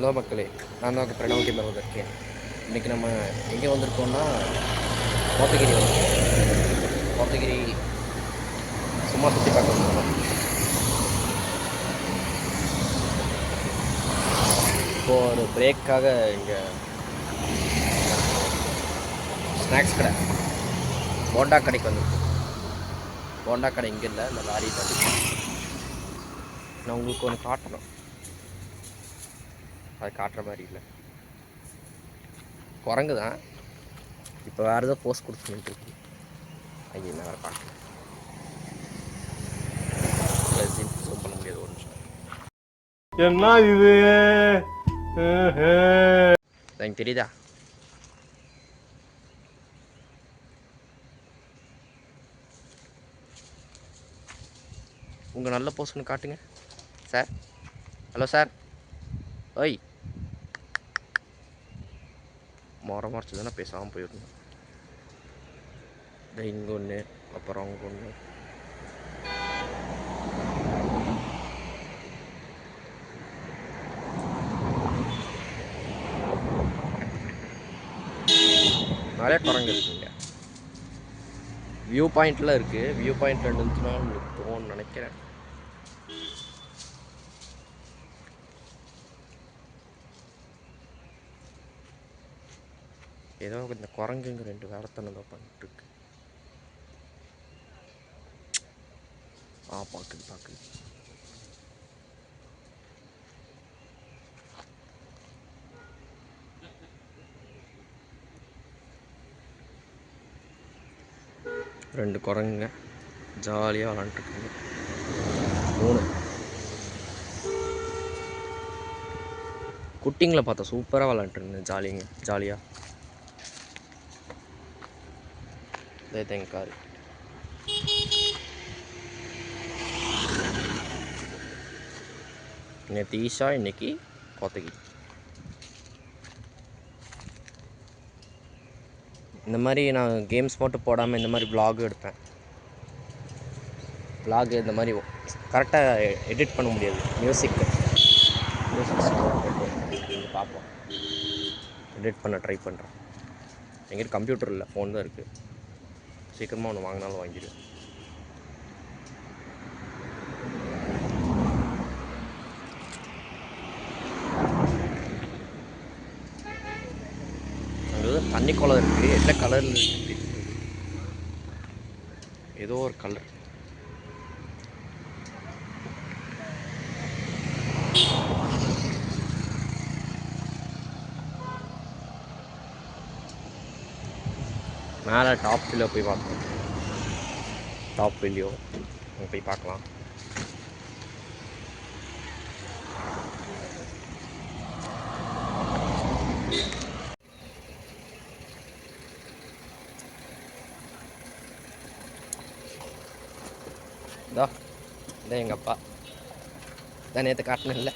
Hello மக்களே, நான் தான் பிரணவ் கேமர் வந்திருக்கேன். இன்றைக்கி நம்ம எங்கே வந்திருக்கோம்னா கோத்தகிரி வந்திருக்கோம். கோத்தகிரி சும்மா சுற்றி பார்க்க வந்திருக்கோம். இப்போது ஒரு பிரேக்காக இங்கே ஸ்நாக்ஸ் கடை போண்டா கடைக்கு வந்திருக்கோம். போண்டா கடை இங்கே இல்லை, இந்த லாரி தாண்டி. நான் உங்களுக்கு ஒன்று காட்டணும், அது காட்டுற மாதிரி இல்லை. குரங்கு தான் இப்போ வேறு ஏதோ போஸ்ட் கொடுத்துட்டு இருக்கு. ஐயா என்ன வேறு பார்க்கல, ஜூம் பண்ண முடியாது. ஒரு நிமிஷம், என்ன இது எனக்கு தெரியுதா? உங்கள் நல்ல போஸ்ட் ஒன்று காட்டுங்க சார். Hello sir. ஓய், மறைச்சு தானே பேசாமல் போயிடணும். இங்கே ஒன்று, அப்புறம் அங்கே ஒன்று. நிறைய குரங்கு இருக்குங்க. வியூ பாயிண்ட்லாம் இருக்குது. வியூ பாயிண்ட் இருந்துச்சுன்னா நிறுத்துவோம்னு நினைக்கிறேன். ஏதோ இந்த குரங்குங்க ரெண்டு வேலைத்தனம் தான் பண்ணிட்டுருக்கு. பார்க்குது. ரெண்டு குரங்குங்க ஜாலியாக விளாண்டுருக்குங்க. 3 குட்டிங்களை பார்த்தா சூப்பராக விளாண்டுருந்தேன். ஜாலியாக எங்கள் காரு. நேற்று ஈஷா, இன்னைக்கு கோத்தகிரி. இந்த மாதிரி நான் கேம்ஸ் மட்டும் போடாமல் இந்த மாதிரி விலாகும் எடுப்பேன். விலாகு இந்த மாதிரி கரெக்டாக எடிட் பண்ண முடியாது. மியூசிக் நீங்கள் பார்ப்போம். எடிட் பண்ண ட்ரை பண்ணுறேன். எங்கிட்ட கம்ப்யூட்டர் இல்லை, ஃபோன் தான் இருக்குது. சீக்கிரமாக ஒன்று வாங்கினாலும் வாங்கிடுவேன். தண்ணி குளம் இருக்குது. என்ன கலரில் இருக்குது? ஏதோ ஒரு கலர். மேலே டாப் வில்லியோ போய் பார்க்கலாம். டாப் வில்லியோ அங்கே போய் பார்க்கலாம். இதான் எங்கள் அப்பா தான். நேற்று காட்டினேன் இல்லை,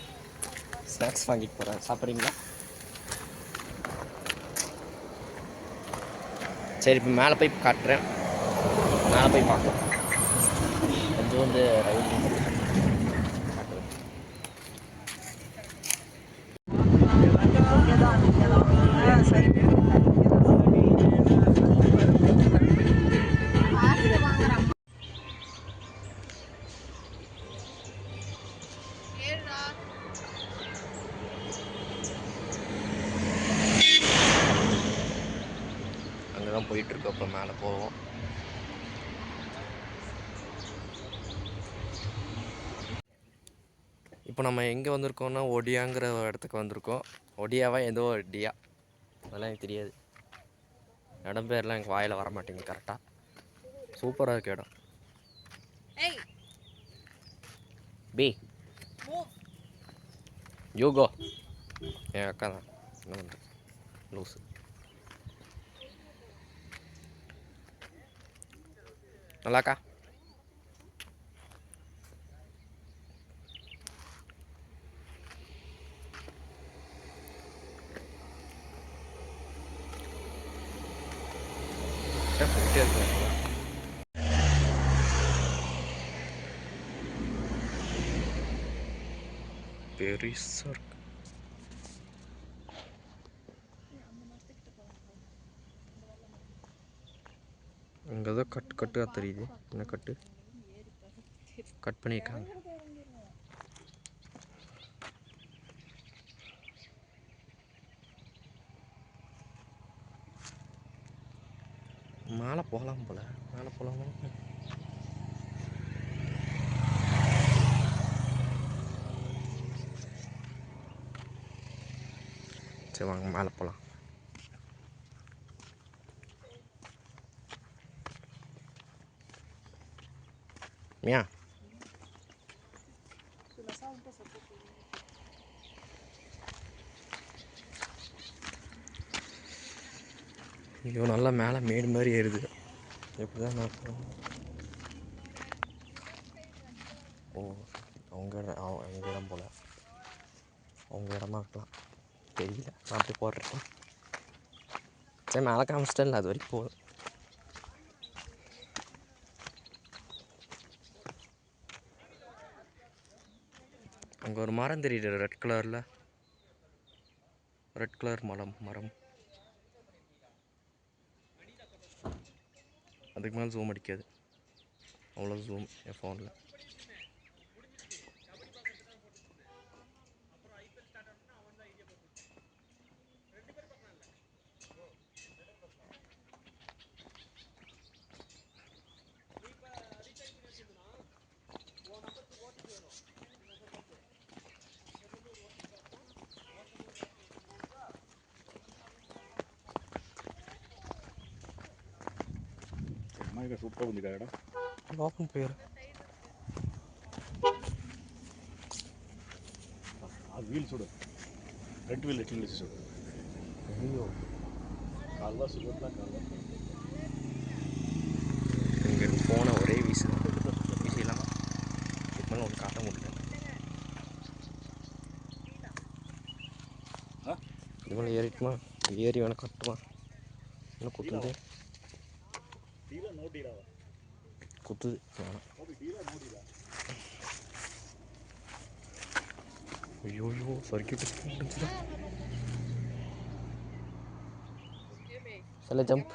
ஸ்நாக்ஸ் வாங்கிட்டு போகிறேன். சாப்பிட்றீங்களா? சரி, இப்போ மேலே போய் காட்டுறேன். மேலே போய் பார்க்கலாம். கொஞ்சம் வந்து ரயில் தான் போயிட்டுருக்கோம். இப்போ மேலே போவோம். இப்போ நம்ம எங்கே வந்திருக்கோம்னா ஒடியாங்கிற இடத்துக்கு வந்திருக்கோம். ஒடியாவா ஏதோ டியா, அதெல்லாம் எனக்கு தெரியாது. இடம் பேர்லாம் எனக்கு வாயில் வர மாட்டேங்குது கரெக்டாக. சூப்பராக இருக்கு இடம். பி யூகோ என் அக்கா தான். என்ன பண்ணுறது, லூஸு. நல்லாக்கா. பெருசாக இருக்கு. அங்கே ஏதோ கட்டாக தெரியுது. என்ன கட் பண்ணியிருக்காங்க. மேலே போகலாம் போல. மேலே போகலாமா? சரி வாங்க மேலே போகலாம். மியா ஐயோ நல்லா மேலே மேடு மாதிரி ஏறுது. எப்படி தான் நான் ஓ அவங்க இடம் போல் அவங்க இடமா இருக்கலாம், தெரியல. நான் போய் போடுறேன். சரி மேலே காமிச்சிட்டேன், அது வரைக்கும் போதும். அங்கே ஒரு மரம் தெரியுது ரெட் கலர் மரம். அதுக்கு மேலே ஜூம் அடிக்காது, அவ்வளோ ஜூம் என் ஃபோனில். சூப்பராக வந்துக்கா இடம். ஓப்பன் போயிரு. அது வீல் சுடு, ரெண்டு வீல் எட்டு வீல் சுடு. ஐயோ கால்வா சுடுறதுலாம் கால்வா. இங்கேருந்து போன ஒரே வீசலாம் இதுக்கு மேலே ஒன்று காட்ட முடியல. இது மேலே ஏறிட்டுமா, ஏறி வேணால் கட்டுமா. இன்னும் குத்துது குத்துது வேணாம். ஐயோ சர்க்கியூட் சொல்ல ஜம்ப்.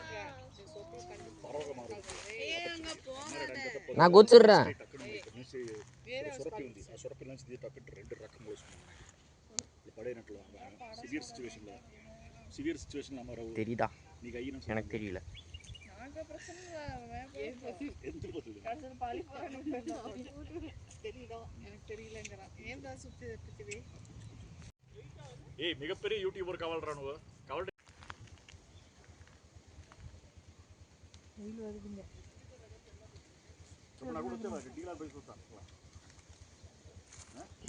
நான் கூச்சிடுறேன். தெரியுதா? எனக்கு தெரியல. ஏய் மிகப்பெரிய யூடியூபர் கவல்றானுவ கவல்.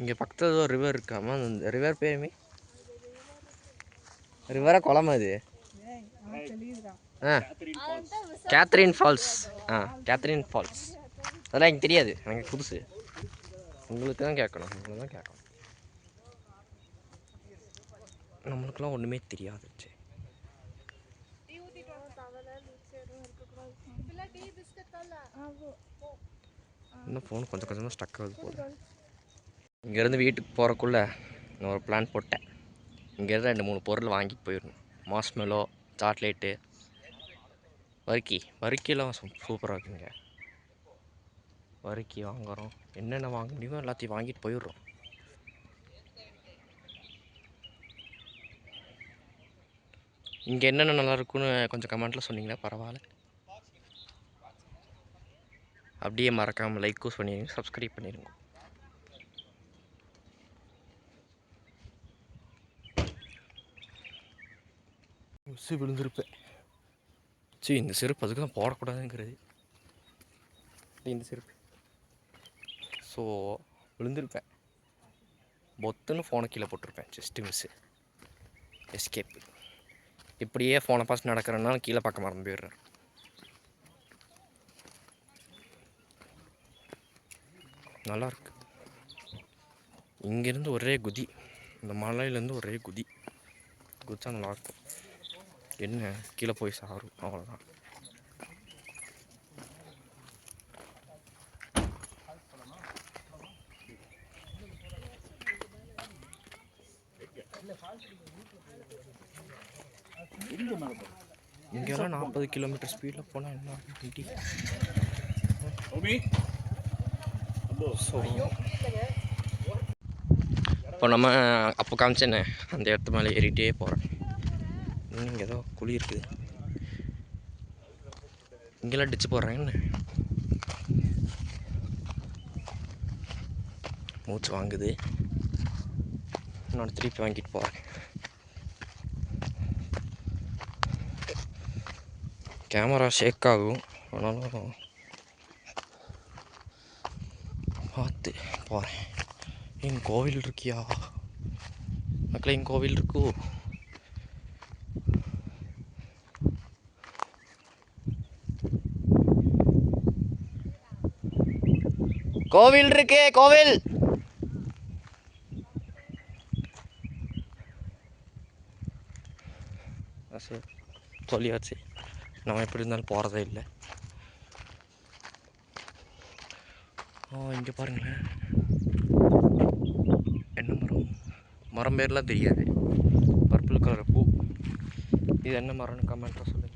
இங்கே பக்கத்தில் ஒரு ரிவர் இருக்காமா, அந்த ரிவர் பேருமே ரிவரா குளமா அது? Catherine Falls. Catherine Falls. அதெல்லாம் எனக்கு தெரியாது, எனக்கு புதுசு. உங்களுக்கு தான் கேட்கணும், உங்களை தான் கேட்கணும். நம்மளுக்கெல்லாம் ஒன்றுமே தெரியாது. இன்னும் ஃபோன் கொஞ்சம் கொஞ்சமாக ஸ்டக் ஆகுது போல. இங்கேருந்து வீட்டுக்கு போகிறக்குள்ளே நான் ஒரு பிளான் போட்டேன். இங்கேருந்து 2-3 பொருள் வாங்கிட்டு போயிடணும். மாஸ்மெலோ, சாக்லேட்டு, வறுக்கிலாம் சூப்பராக இருக்குங்க. வறுக்கி வாங்குகிறோம், என்னென்ன வாங்க முடியுமோ எல்லாத்தையும் வாங்கிட்டு போயிடுறோம். இங்கே என்னென்ன நல்லா இருக்குன்னு கொஞ்சம் கமெண்ட்டில் சொன்னீங்கன்னா பரவாயில்ல. அப்படியே மறக்காமல் லைக்கும் பண்ணிடுங்க, சப்ஸ்கிரைப் பண்ணிடுங்க. மிஸ்ஸு விழுந்திருப்பேன். சரி இந்த செருப்பு அதுக்கு தான் போடக்கூடாதுங்கிறது. இந்த செருப்பு ஸோ விழுந்திருப்பேன். பொத்துன்னு ஃபோனை கீழே போட்டிருப்பேன். Just miss, escape. இப்படியே ஃபோனை பாஸ் நடக்கிறனால கீழே பார்க்க மறந்து போயிடுறேன். நல்லாயிருக்கு. இங்கேருந்து ஒரே குதி, இந்த மலையிலேருந்து ஒரே குதிச்சா நல்லாயிருக்கும். என்ன கீழே போய் சாரும், அவ்வளோதான். இங்கெல்லாம் 40 கிலோமீட்டர் ஸ்பீடில் போனால் என்ன வண்டி. ஸோ இப்போ நம்ம அப்போ காமிச்சேனே அந்த இடத்து மேலே ஏறிட்டே போகிறேன். இங்கே ஏதோ குழி இருக்குது. இங்கெல்லாம் டிச்சு போடுறேன்னு மூச்சு வாங்குது. நான் திருப்பி வாங்கிட்டு போகிறேன். கேமரா ஷேக் ஆகும், ஆனாலும் பார்த்து போகிறேன். என் கோவில் இருக்கியா மக்களே? என் கோவில் இருக்கோ? கோவில் இருக்கே, கோவில். சரி சொல்லியாச்சு, நம்ம எப்படி இருந்தாலும் போகிறதே இல்லை. இங்கே பாருங்களேன், என்ன மரம்? மரம் பேர்லாம் தெரியாது, பர்பிள் கலர் பூ. இது என்ன மரம்னு கமெண்ட்டில் சொல்லுங்கள்.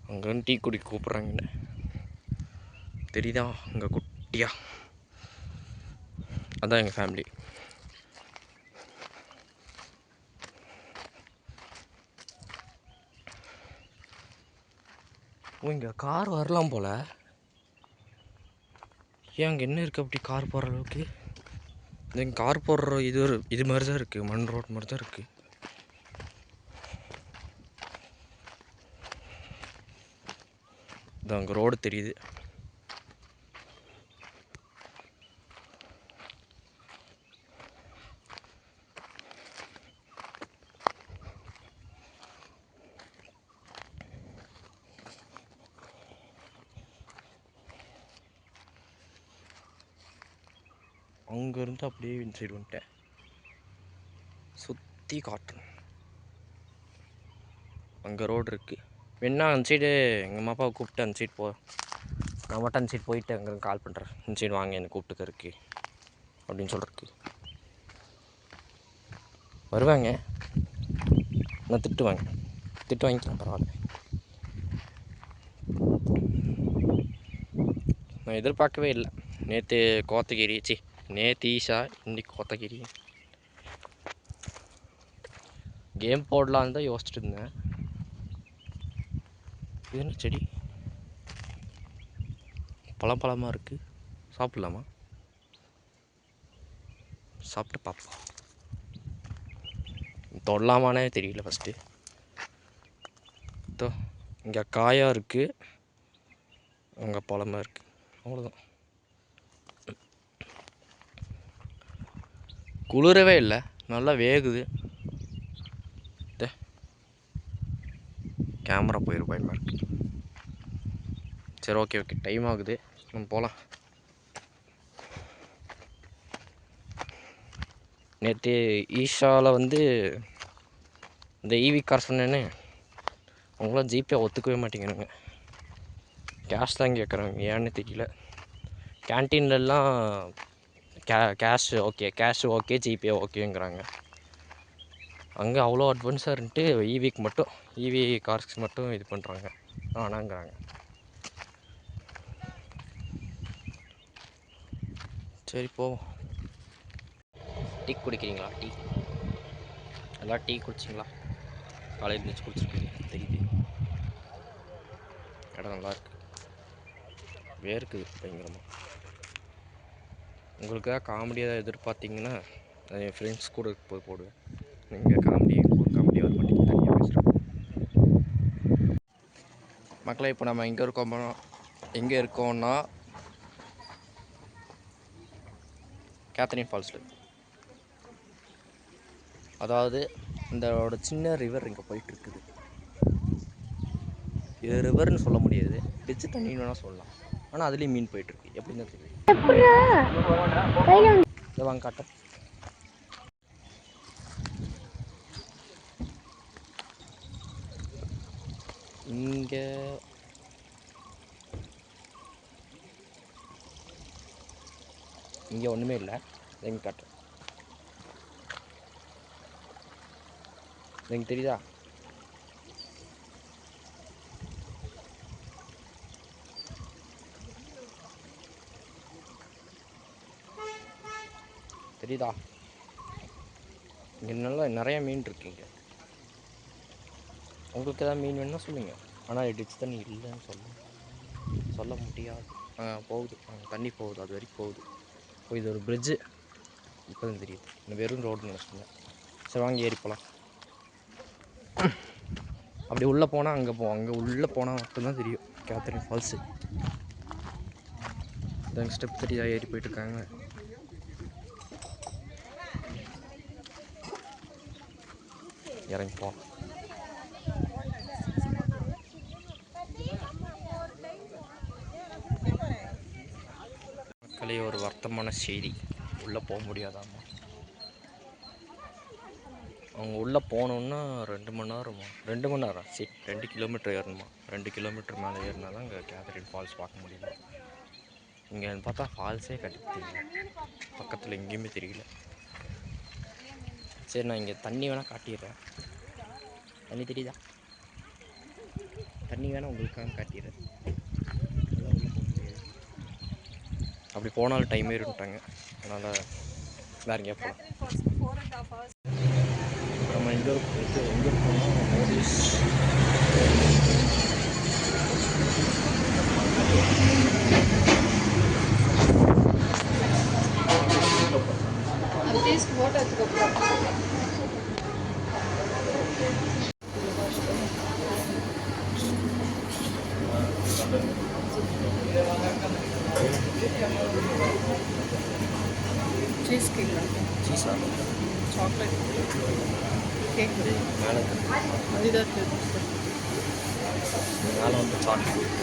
அங்கே டீ குடி கூப்பிட்றாங்கன்னு தெரியுதா? அங்கே குட்டியா அதான் எங்கள் ஃபேமிலி. இங்கே கார் வரலாம் போல். ஏன் அங்கே என்ன இருக்குது அப்படி கார் போடுற அளவுக்கு? இங்கே கார் போடுற இது மாதிரி தான் இருக்குது, மண் ரோட் மாதிரி தான் இருக்குது. இது அங்கே ரோடு தெரியுது. அங்கேருந்து அப்படியே இந்த சைடு வந்துட்டேன். சுற்றி காட்டுறேன். அங்கே ரோடு இருக்குது. வேணா அந்த சைடு எங்கள் அம்மா அப்பாவை கூப்பிட்டு அந்த சைடு நான் மட்டும் அந்த சைடு போயிட்டு அங்கே கால் பண்ணுறேன். இந்த சைடு வாங்க என்னை கூப்பிட்டுக்கருக்கு அப்படின்னு சொல்கிறதுக்கு வருவாங்க. நான் திட்டு வாங்கிக்கலாம், பரவாயில்ல. நான் எதிர்பார்க்கவே இல்லை. நேற்று கோத்தகிரி நேற்று ஈஷா, இன்னைக்கு கோத்தகிரி. கேம் போடலான்னு தான் யோசிச்சுட்டு இருந்தேன். இது என்ன செடி? பழமாக இருக்குது, சாப்பிட்லாமா? சாப்பிட்டு பார்ப்போம். தொடலாமானே தெரியல ஃபஸ்ட்டு. இதோ இங்கே காயாக இருக்குது, அங்கே பழமாக இருக்குது, அவ்வளோதான். குளிரவே இல்லை, நல்லா வேகுது. கேமரா போயிடும், பயமாக இருக்குது. சரி, ஓகே, டைம் ஆகுது, நம்ம போகலாம். நேற்று ஈஷாவில் வந்து இந்த ஈவி கார் சொன்னேன்னு, அவங்களாம் ஜிபே ஒத்துக்கவே மாட்டேங்கிறாங்க. கேஷ் தான் கேட்குறாங்க, ஏன்னு தெரியல. கேன்டீன்லலாம் கேஷ் ஓகே ஜிபே ஓகேங்கிறாங்க. அங்கே அவ்வளோ அட்வான்ஸாக இருந்துட்டு ஈவிக்கு மட்டும், ஈவி கார்ஸ்க்கு மட்டும் இது பண்ணுறாங்க, ஆனாங்கிறாங்க. சரி போவோம். டீ குடிக்கிறீங்களா? டீ எல்லாம் டீ குடிச்சிங்களா? காலையில் இருந்துச்சு குடிச்சிருக்கீங்க தெரியுது. இடம் நல்லாயிருக்கு, வேர்க்குது பயங்கரமாக. உங்களுக்காக காமெடியாக எதிர்பார்த்தீங்கன்னா அது என் ஃப்ரெண்ட்ஸ் கூட போய் போடுவேன். நீங்கள் காமெடியாக வர மாட்டேங்க, தனியாக பேசுகிறேன். மக்களை இப்போ நம்ம எங்கே இருக்கோம்னா கேத்தரின் ஃபால்ஸில். அதாவது இந்தோட சின்ன ரிவர் இங்கே போயிட்டுருக்குது. இது ரிவர்னு சொல்ல முடியாது, டிச்சு தண்ணின்னு வேணால் சொல்லலாம். ஆனால் அதுலேயும் மீன் போயிட்டுருக்கு, எப்படின்னு தான் தெரியும். இதை வாங்க காட்டேன். இங்கே ஒன்றுமே இல்லை. எங்கே காட்டுறேன், எங்கே தெரியுதா? தெரியுதா? இங்கே நல்லா நிறைய மீன் இருக்குங்க. உங்களுக்கு ஏதாவது மீன் வேணுன்னா சொல்லுங்கள். ஆனால் டிச் தண்ணி இல்லைன்னு சொல்ல முடியாது. போகுது, தண்ணி போகுது, அது வரைக்கும் போகுது. இப்போ இது ஒரு பிரிட்ஜு, இப்போ தான் தெரியுது. இந்த வெறும் ரோடுன்னு நினச்சிருந்தேன். சரி வாங்கி ஏறி போகலாம். அப்படி உள்ளே போனால் அங்கே உள்ளே போனால் மட்டும்தான் தெரியும் கேத்ரின் ஃபால்ஸு. இதாங்க ஸ்டெப் தெரியா ஏறி போயிட்டுருக்காங்க. இறங்கி போகலாம். மக்களே, ஒரு வருத்தமான செய்தி, உள்ளே போக முடியாதாம்மா. அவங்க உள்ளே போகணுன்னா 2 மணி நேரமா, 2 மணி நேரம், சரி 2 கிலோமீட்டர் ஏறணுமா. 2 கிலோமீட்டர் மேலே ஏறினா தான் இங்கே கேத்ரின் ஃபால்ஸ் பார்க்க முடியுமா. இங்கே பார்த்தா ஃபால்ஸே தெரியல, பக்கத்தில் எங்கேயுமே தெரியல. சரி நான் இங்கே தண்ணி வேணால் காட்டிடுறேன். தண்ணி தெரியுதா? தண்ணி வேணால் உங்களுக்காக காட்டிடுறேன். அப்படி போனாலும் டைம் ஏறிட்டாங்க, அதனால் வேறு எங்கேயா போகலாம். நம்ம எங்கே போனோம், Modi's cheese cake, seesaw chocolate cake மேலே इधर மேலே வந்து சாக்லேட்.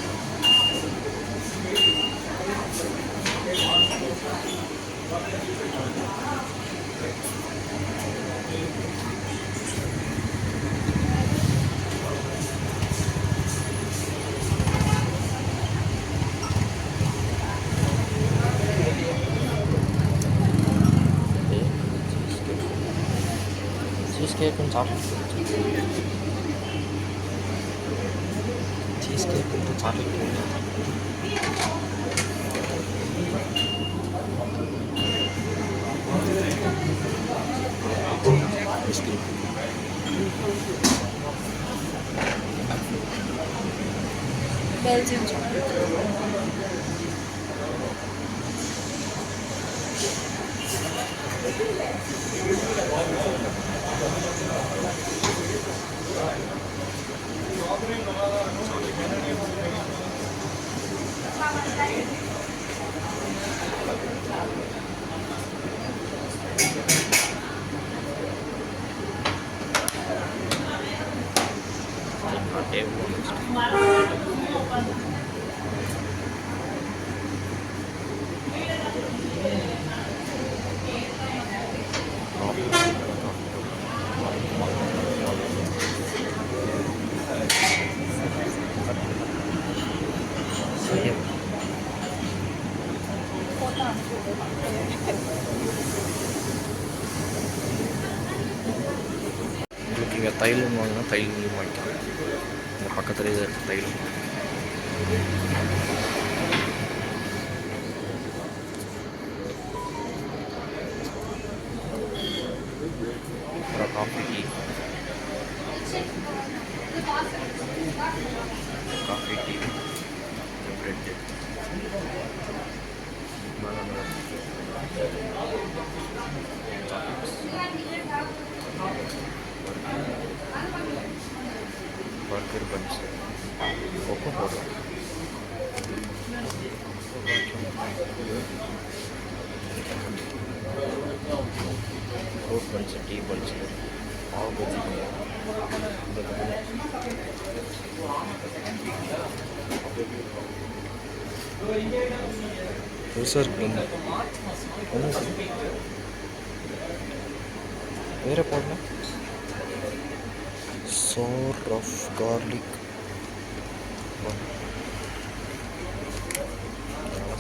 சீஸ் கேக்கும் சாக்லேட், சீஸ் கேக் வந்து சாக்லேட். बेल्जियम चॉकलेट உங்களுக்கு இங்கே தைலம் வாங்கினா தைலம் வாங்கிக்கலாம். இந்த பக்கத்துலேயே தான் இருக்குது தைலம். அப்புறம் coffee tea, bread, burger buns, cocoa போடுறோம். ஃப்ரூட் பன்ஸ், டீ பன்ஸ், பாவு பஜ்ஜி, புதுசாக இருக்கு. வேறு போடல. சோர் ஆஃப் கார்லிக்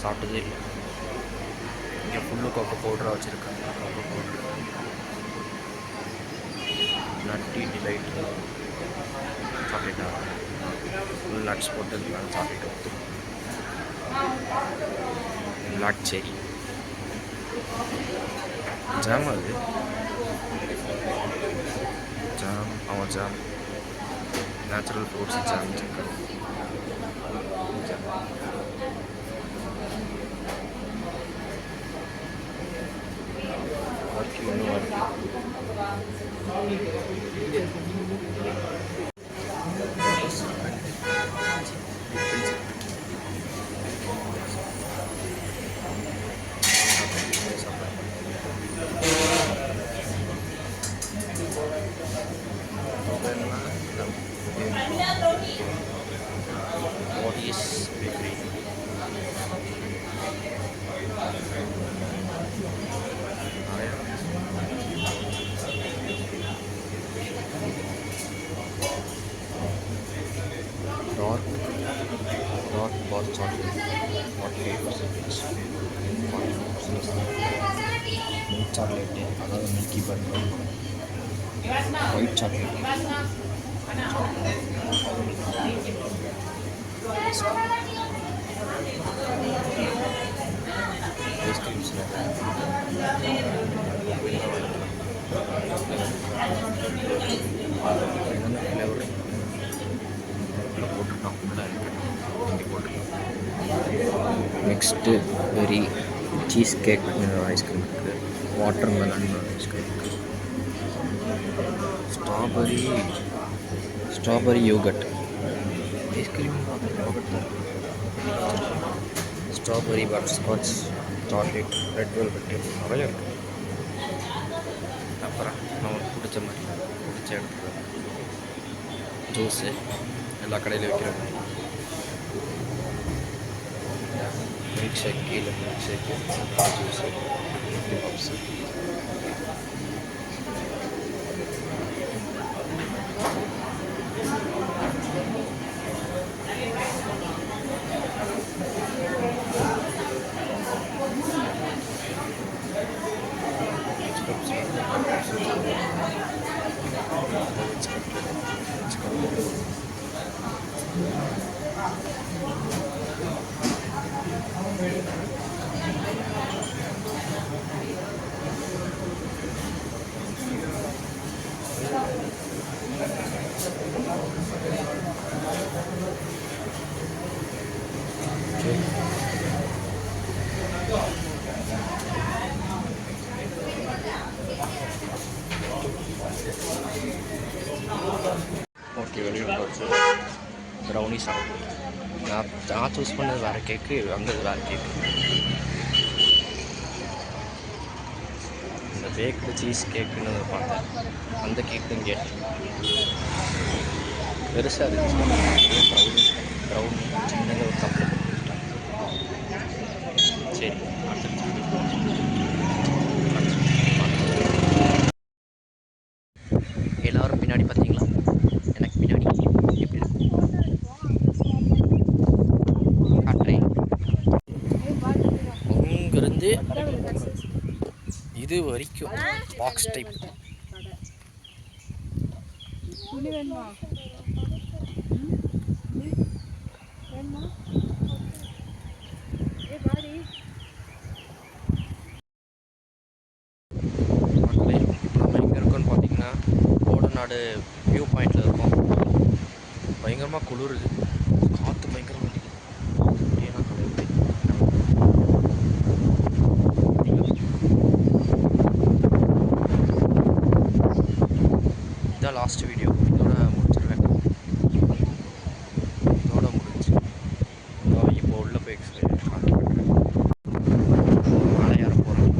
சாப்பிட்டதே இல்லை. இங்கே ஃபுல்லு கொக்கோ பவுடராக வச்சுருக்காங்க. கொக்கோ பவுட்ரு, நட்டி டிலைட் சாக்லேட்டாக ஃபுல் நட்ஸ் போட்டதுனால சாக்லேட் வந்து பிளாக் செரி ஜாம். அது ஜாம், அவன் ஜாம், நேச்சுரல் ஃப்ரூட்ஸ் ஜாம் வச்சுருக்காங்க. Modis Bakery. Dark bar chocolate, 48%. Milk chocolate, அதாவது மில்கி பர், ஒயிட் சாக்லேட், ஐஸ்கிரீம்ஸில் ஃப்ளேவர் போட்டிருக்கான். ஃபுல்லாக இங்கே போட்டிருக்கான். Next very cheese cake ice cream இருக்குது. வாட்டர் மெலன் ஐஸ்கிரீம் இருக்குது. ஸ்ட்ராபெரி யோகட் ஐஸ்கிரீம், யோகட் தான். Strawberry butterscotch, chocolate, red velvet நிறைய இருக்குது. அப்புறம் நம்மளுக்கு பிடிச்ச மாதிரி பிடிச்ச இடத்துல ஜூஸு எல்லா கடையிலும் வைக்கிற மாதிரி. மில்க் ஷேக், கீழே milk shake, juice, puffs. Okay, வெளியே போச்சு. ப்ரௌனி சாப்பிட்டு நான் சூஸ் பண்ணது வேறு கேக்கு, வந்தது வேறு கேக்கு. இந்த பேக்டு சீஸ் கேக்குன்னு பார்த்தேன். அந்த கேக்கு இங்கே பெருசாக இருந்துச்சு. ப்ரௌனி சின்னதாக ஒரு கப்பில் கொடுத்துட்டாங்க. சரி, எல்லோரும் பின்னாடி பார்த்தீங்களா? எனக்கு பின்னாடி எப்படி இருக்கு காட்டுறேன். இங்கிருந்து இது வரைக்கும் பாக்ஸ் டைப். கோடநாடு வியூ பாயிண்டில் இருக்கும். பயங்கரமாக குளிருது, காற்று பயங்கரமாக அடிக்குது. ஏன்னா கடவுளே, இதான் லாஸ்ட் வீடியோ. இதோட முடிச்சிருவேன். இதோட முடிஞ்சு இப்போ உள்ள போய் மலை ஏற போகிறோம்.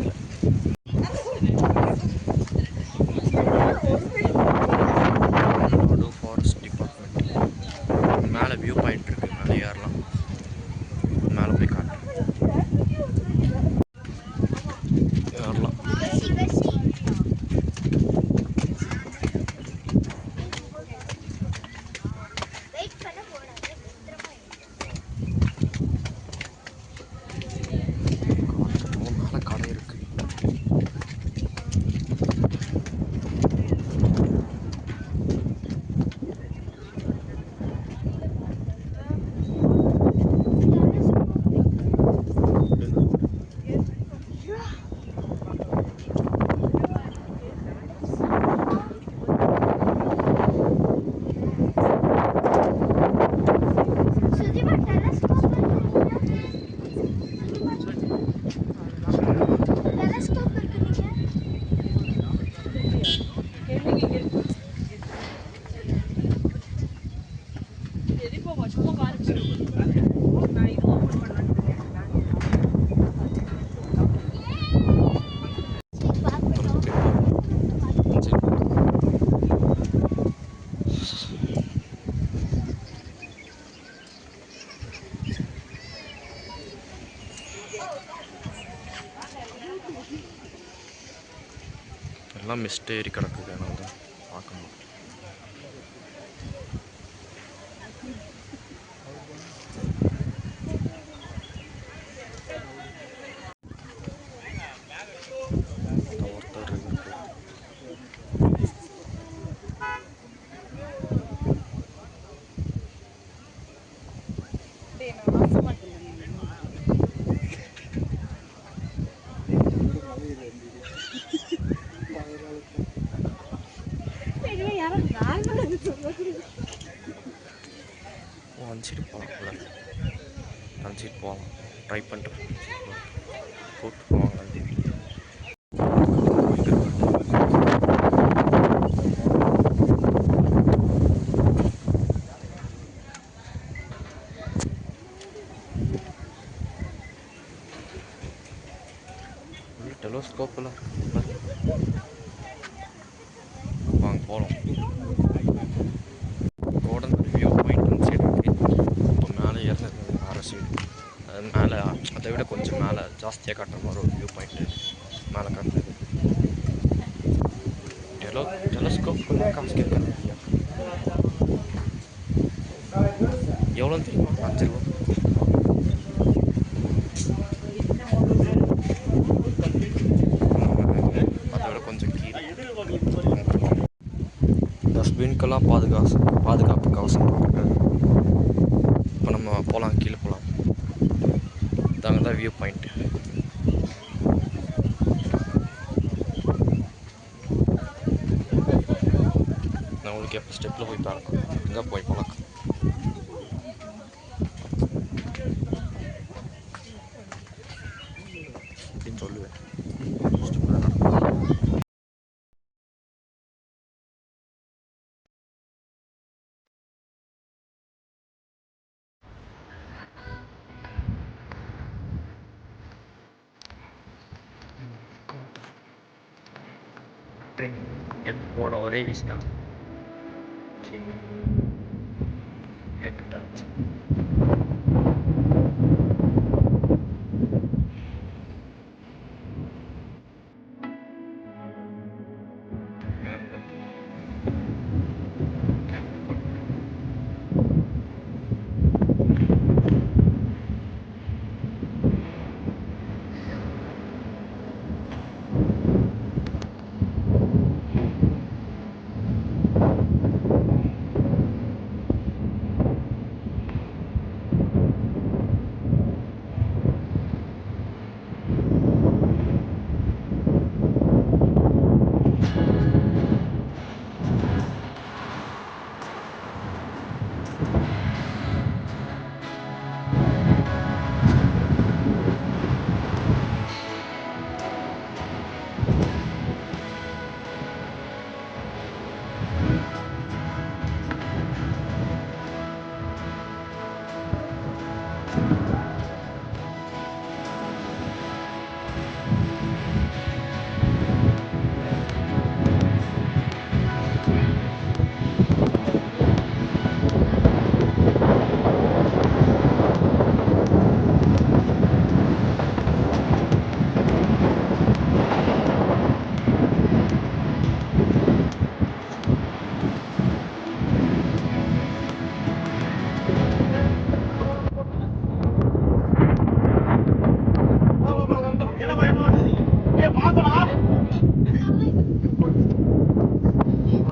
ஃபாரஸ்ட் டிபார்ட்மெண்ட் மேலே வியூ பாயிண்ட் இருக்குது. மேலே ஏறலாம். மேலே போய் காட்டுறேன். ஏறலாம். ஃபுல்லாக மிஸ்ட் ஏறி கிடக்குது, அதனால தான் பார்க்க முடியும். ஒருத்தர் இருக்கு. அனுப்பிச்சிட்டு போகலாம், அனுப்பிச்சிட்டு போகலாம், ட்ரை பண்ணுறேன். கூப்பிட்டு போவாங்க. டெலோஸ்கோப்பெல்லாம் வாங்க போகலாம். கோடன் வியூ பாயிண்ட் அந்த சைடு இருக்குது. இப்போ மேலே ஏறினது வேறு சைடு, அது மேலே அதை விட கொஞ்சம் மேலே ஜாஸ்தியாக காட்டுற மாதிரி ஒரு வியூ பாயிண்ட்டு மேலே காட்டுறது. டெலோஸ்கோப்லாம் காசு கேட்குறாங்க. எவ்வளோன்னு தெரியுமா? 5 ரூபா. அதை விட கொஞ்சம் கீழே. டஸ்ட்பின்கெல்லாம் பாதுகாப்பு கவசம் போட்டுருக்காரு. இப்போ நம்ம போகலாம், கீழே போகலாம். இதாங்க தான் வியூ பாயிண்ட்டு. நான் உங்களுக்கு எப்போ ஸ்டெப்பில் போய் பார்க்கலாம், இங்கே போய் பழக்கம். அப்படின்னு சொல்லுவேன். போன ஒரே விஷயம் தான்.